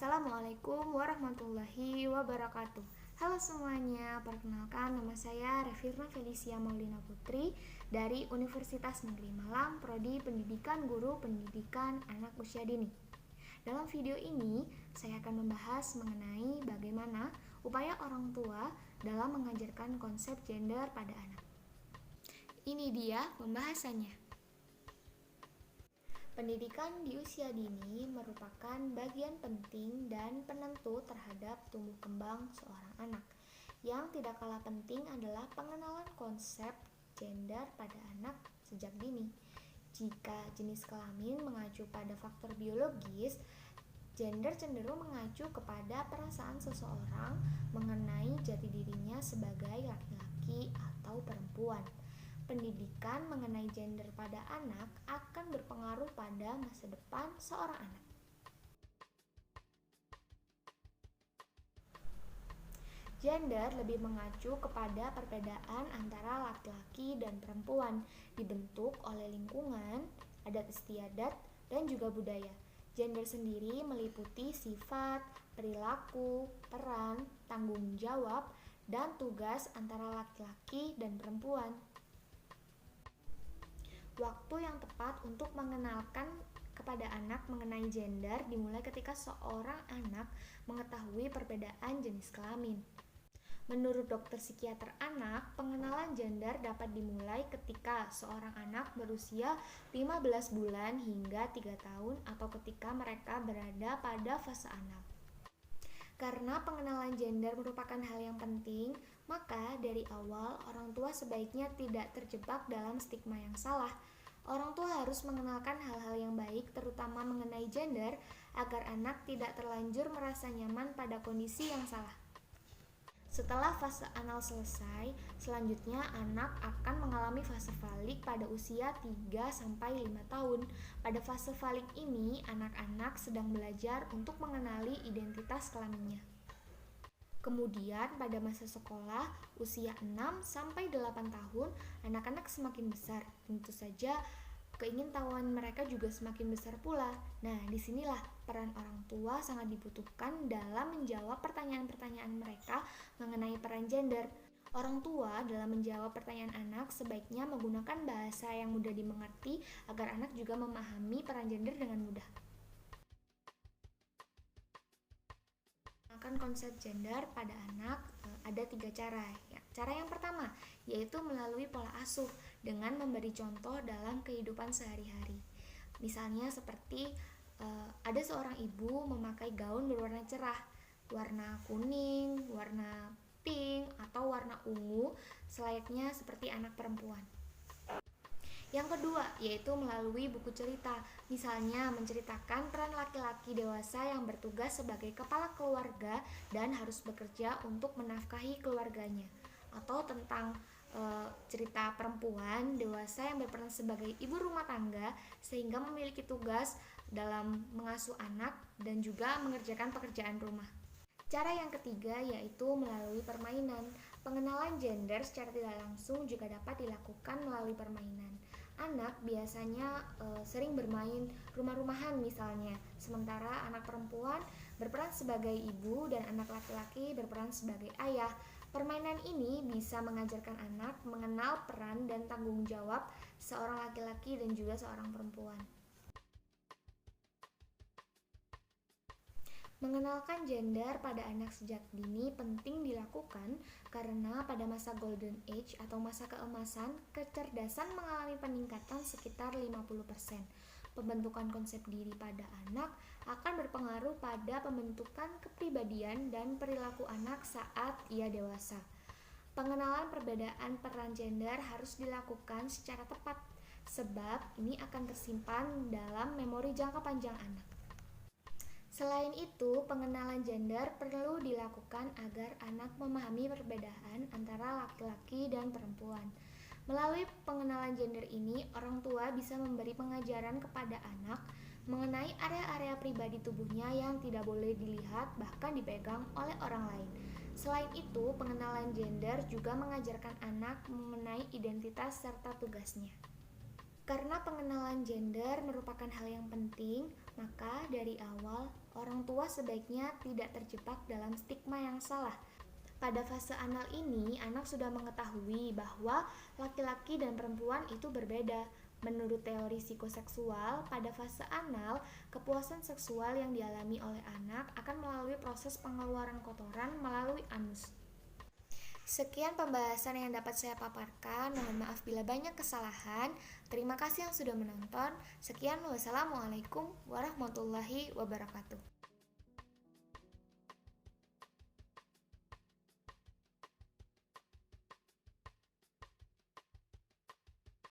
Assalamualaikum warahmatullahi wabarakatuh. Halo semuanya, perkenalkan nama saya Refirna Felicia Maulina Putri dari Universitas Negeri Malang, Prodi Pendidikan Guru Pendidikan Anak Usia Dini. Dalam video ini, saya akan membahas mengenai bagaimana upaya orang tua dalam mengajarkan konsep gender pada anak. Ini dia pembahasannya. Pendidikan di usia dini merupakan bagian penting dan penentu terhadap tumbuh kembang seorang anak. Yang tidak kalah penting adalah pengenalan konsep gender pada anak sejak dini. Jika jenis kelamin mengacu pada faktor biologis, gender cenderung mengacu kepada perasaan seseorang mengenai jati dirinya sebagai laki-laki atau perempuan. Pendidikan mengenai gender pada anak akan berpengaruh pada masa depan seorang anak. Gender lebih mengacu kepada perbedaan antara laki-laki dan perempuan, dibentuk oleh lingkungan, adat istiadat, dan juga budaya. Gender sendiri meliputi sifat, perilaku, peran, tanggung jawab, dan tugas antara laki-laki dan perempuan. Waktu yang tepat untuk mengenalkan kepada anak mengenai gender dimulai ketika seorang anak mengetahui perbedaan jenis kelamin. Menurut dokter psikiater anak, pengenalan gender dapat dimulai ketika seorang anak berusia 15 bulan hingga 3 tahun atau ketika mereka berada pada fase anal. Karena pengenalan gender merupakan hal yang penting, maka dari awal orang tua sebaiknya tidak terjebak dalam stigma yang salah. Orang tua harus mengenalkan hal-hal yang baik, terutama mengenai gender, agar anak tidak terlanjur merasa nyaman pada kondisi yang salah. Setelah fase anal selesai, selanjutnya anak akan mengalami fase falik pada usia 3-5 tahun. Pada fase falik ini, anak-anak sedang belajar untuk mengenali identitas kelaminnya. Kemudian pada masa sekolah, usia 6-8 tahun, anak-anak semakin besar. Tentu saja keingintahuan mereka juga semakin besar pula. Nah, disinilah peran orang tua sangat dibutuhkan dalam menjawab pertanyaan-pertanyaan mereka mengenai peran gender. Orang tua dalam menjawab pertanyaan anak sebaiknya menggunakan bahasa yang mudah dimengerti agar anak juga memahami peran gender dengan mudah. Konsep gender pada anak ada 3 cara. Cara yang pertama yaitu melalui pola asuh dengan memberi contoh dalam kehidupan sehari-hari. Misalnya seperti ada seorang ibu memakai gaun berwarna cerah, warna kuning, warna pink, atau warna ungu, selayaknya seperti anak perempuan. Yang kedua, yaitu melalui buku cerita, misalnya menceritakan peran laki-laki dewasa yang bertugas sebagai kepala keluarga dan harus bekerja untuk menafkahi keluarganya, atau tentang cerita perempuan dewasa yang berperan sebagai ibu rumah tangga sehingga memiliki tugas dalam mengasuh anak dan juga mengerjakan pekerjaan rumah. Cara yang ketiga yaitu melalui permainan. Pengenalan gender secara tidak langsung juga dapat dilakukan melalui permainan. Anak biasanya sering bermain rumah-rumahan misalnya, sementara anak perempuan berperan sebagai ibu dan anak laki-laki berperan sebagai ayah. Permainan ini bisa mengajarkan anak mengenal peran dan tanggung jawab seorang laki-laki dan juga seorang perempuan. Mengenalkan gender pada anak sejak dini penting dilakukan karena pada masa golden age atau masa keemasan, kecerdasan mengalami peningkatan sekitar 50%. Pembentukan konsep diri pada anak akan berpengaruh pada pembentukan kepribadian dan perilaku anak saat ia dewasa. Pengenalan perbedaan peran gender harus dilakukan secara tepat, sebab ini akan tersimpan dalam memori jangka panjang anak. Selain itu, pengenalan gender perlu dilakukan agar anak memahami perbedaan antara laki-laki dan perempuan. Melalui pengenalan gender ini, orang tua bisa memberi pengajaran kepada anak mengenai area-area pribadi tubuhnya yang tidak boleh dilihat bahkan dipegang oleh orang lain. Selain itu, pengenalan gender juga mengajarkan anak mengenai identitas serta tugasnya. Karena pengenalan gender merupakan hal yang penting, Maka dari awal, orang tua sebaiknya tidak terjebak dalam stigma yang salah. Pada fase anal ini, anak sudah mengetahui bahwa laki-laki dan perempuan itu berbeda. Menurut teori psikoseksual, pada fase anal, kepuasan seksual yang dialami oleh anak akan melalui proses pengeluaran kotoran melalui anus. Sekian pembahasan yang dapat saya paparkan. Mohon maaf bila banyak kesalahan. Terima kasih yang sudah menonton. Sekian, wassalamualaikum warahmatullahi wabarakatuh.